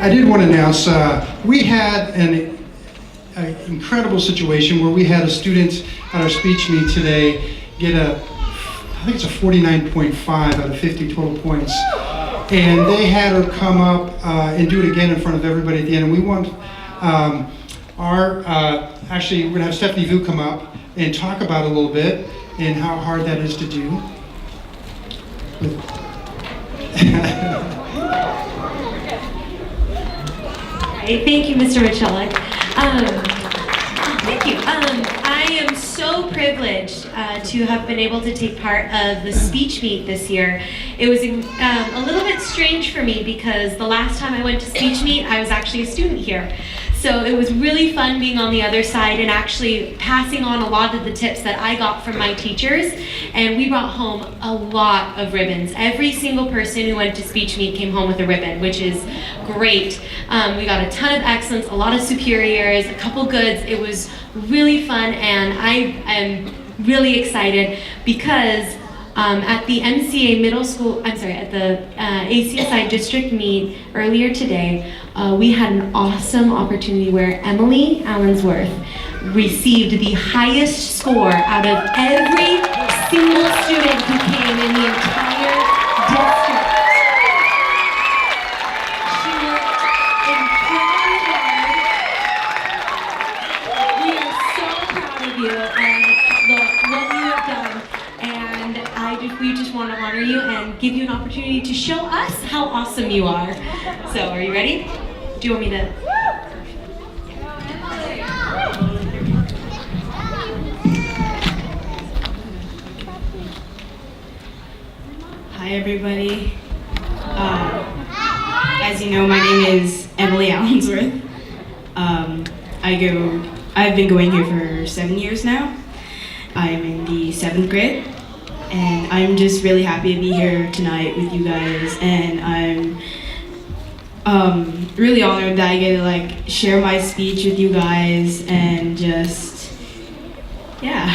I did want to announce, we had an incredible situation where we had a student at our speech meet today get I think it's a 49.5 out of 50 total points. And they had her come up and do it again in front of everybody at the end. And we want actually we're going to have Stephanie Vu come up and talk about it a little bit and how hard that is to do. Thank you, Mr. Michalik. Thank you. I am so privileged to have been able to take part of the speech meet this year. It was a little bit strange for me because the last time I went to speech meet, I was actually a student here. So it was really fun being on the other side and actually passing on a lot of the tips that I got from my teachers. And we brought home a lot of ribbons. Every single person who went to speech meet came home with a ribbon, which is great. We got a ton of excellence, a lot of superiors, a couple goods. It was really fun, and I am really excited because at the MCA middle school, at the ACSI district meet earlier today, we had an awesome opportunity where Emily Allensworth received the highest score out of every single student who came in the entire district. She worked incredibly hard. We are so proud of you and what you have done. And we just want to honor you and give you an opportunity to show us how awesome you are. So, are you ready? Do you want me to? Hi, everybody. As you know, my name is Emily Allensworth. I've been going here for 7 years now. I'm in the 7th grade. And I'm just really happy to be here tonight with you guys, and I'm really honored that I get to share my speech with you guys and just, yeah,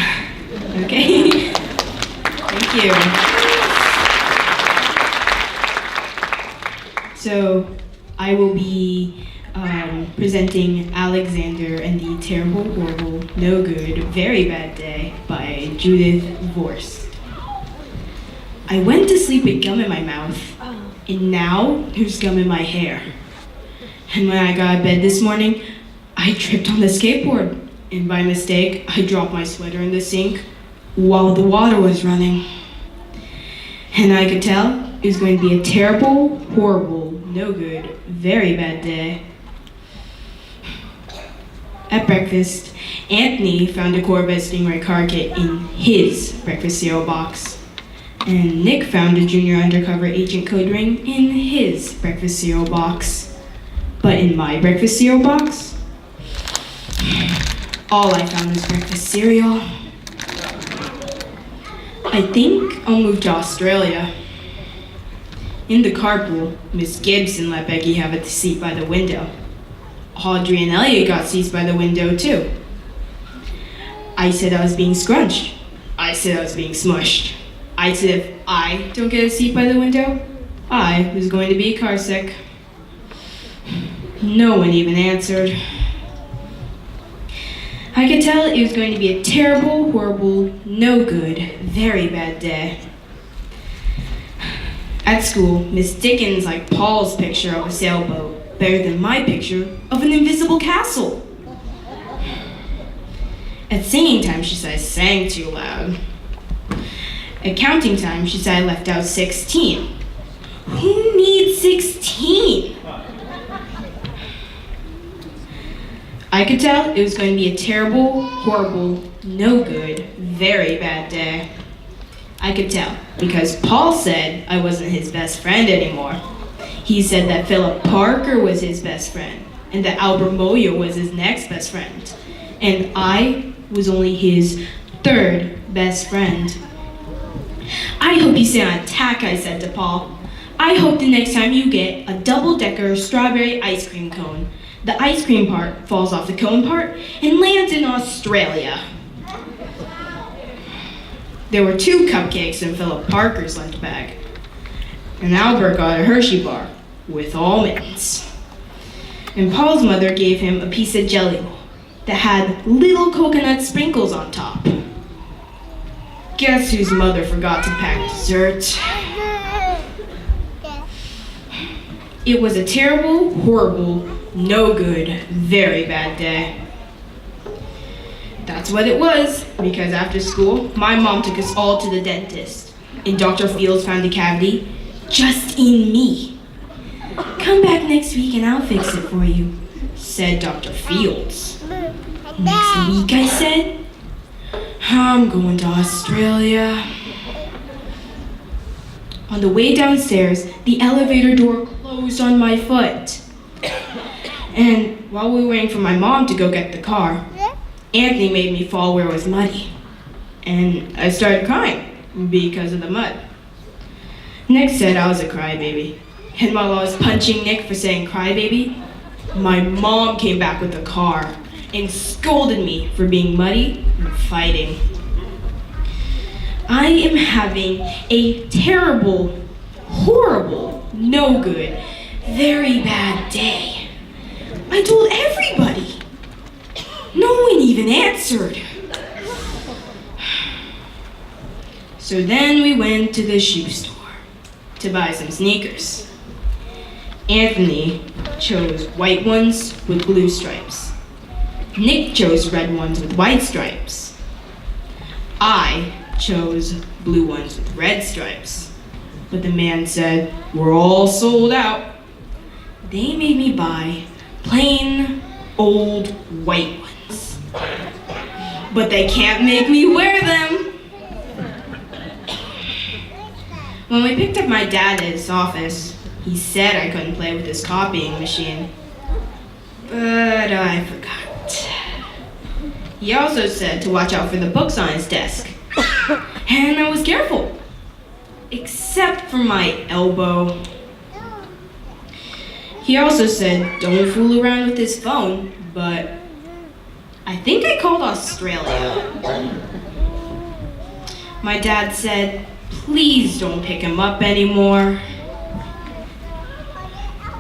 okay. Thank you. So I will be presenting Alexander and the Terrible, Horrible, No Good, Very Bad Day by Judith Vorst. I went to sleep with gum in my mouth, and now there's gum in my hair. And when I got out of bed this morning, I tripped on the skateboard, and by mistake, I dropped my sweater in the sink while the water was running. And I could tell it was going to be a terrible, horrible, no good, very bad day. At breakfast, Anthony found a Corvette Stingray car kit in his breakfast cereal box. And Nick found a junior undercover agent code ring in his breakfast cereal box. But in my breakfast cereal box, all I found was breakfast cereal. I think I'll move to Australia. In the carpool, Miss Gibson let Becky have a seat by the window. Audrey and Elliot got seats by the window too. I said I was being scrunched. I said I was being smushed. I said if I don't get a seat by the window, I was going to be car sick. No one even answered. I could tell it was going to be a terrible, horrible, no good, very bad day. At school, Miss Dickens liked Paul's picture of a sailboat better than my picture of an invisible castle. At singing time, she said I sang too loud. At counting time, she said I left out 16. Who needs 16? I could tell it was going to be a terrible, horrible, no good, very bad day. I could tell because Paul said I wasn't his best friend anymore. He said that Philip Parker was his best friend and that Albert Moyer was his next best friend. And I was only his 3rd best friend. I hope you stay on attack, I said to Paul. I hope the next time you get a double-decker strawberry ice cream cone, the ice cream part falls off the cone part and lands in Australia. There were 2 cupcakes in Philip Parker's lunch bag. And Albert got a Hershey bar with almonds. And Paul's mother gave him a piece of jelly roll that had little coconut sprinkles on top. Guess whose mother forgot to pack dessert? It was a terrible, horrible, no good, very bad day. That's what it was, because after school, my mom took us all to the dentist, and Dr. Fields found a cavity just in me. "Come back next week and I'll fix it for you," said Dr. Fields. "Next week," I said. "I'm going to Australia." On the way downstairs, the elevator door closed on my foot. And while we were waiting for my mom to go get the car, Anthony made me fall where it was muddy. And I started crying because of the mud. Nick said I was a crybaby. And while I was punching Nick for saying crybaby, my mom came back with the car and scolded me for being muddy and fighting. I am having a terrible, horrible, no good, very bad day. I told everybody. No one even answered. So then we went to the shoe store to buy some sneakers. Anthony chose white ones with blue stripes. Nick chose red ones with white stripes. I chose blue ones with red stripes. But the man said, "We're all sold out." They made me buy plain, old, white ones. But they can't make me wear them. When we picked up my dad at his office, he said I couldn't play with his copying machine. But I forgot. He also said to watch out for the books on his desk. And I was careful. Except for my elbow. He also said don't fool around with his phone, but I think I called Australia. My dad said, please don't pick him up anymore.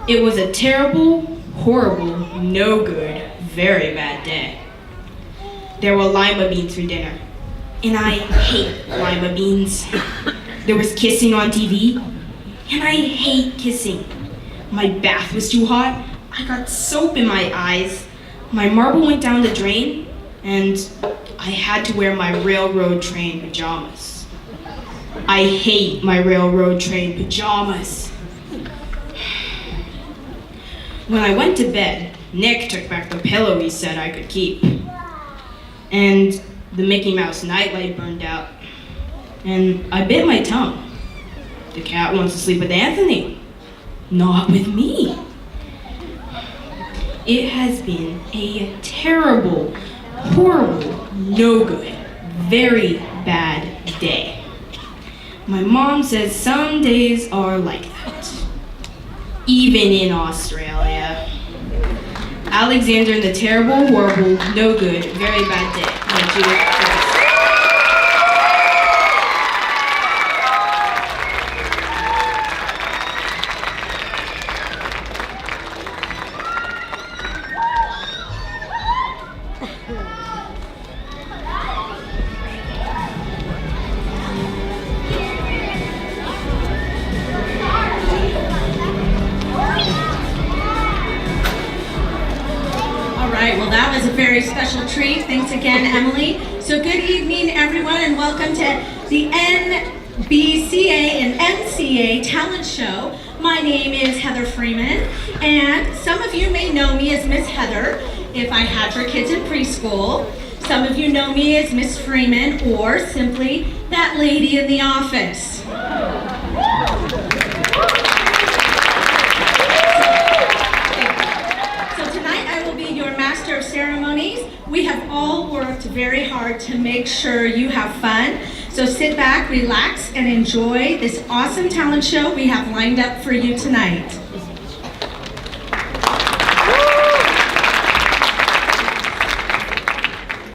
It was a terrible, horrible, no good, very bad day. There were lima beans for dinner, and I hate lima beans. There was kissing on TV, and I hate kissing. My bath was too hot. I got soap in my eyes. My marble went down the drain, and I had to wear my railroad train pajamas. I hate my railroad train pajamas. When I went to bed, Nick took back the pillow he said I could keep. And the Mickey Mouse nightlight burned out. And I bit my tongue. The cat wants to sleep with Anthony, not with me. It has been a terrible, horrible, no good, very bad day. My mom says some days are like that, even in Australia. Alexander and the terrible, horrible, no good, very bad day by Judith Voss. Well, that was a very special treat. Thanks again, Emily. So good evening, everyone, and welcome to the NBCA and MCA Talent Show. My name is Heather Freeman, and some of you may know me as Miss Heather if I had your kids in preschool. Some of you know me as Miss Freeman, or simply that lady in the office. Master of Ceremonies. We have all worked very hard to make sure you have fun. So sit back, relax, and enjoy this awesome talent show we have lined up for you tonight.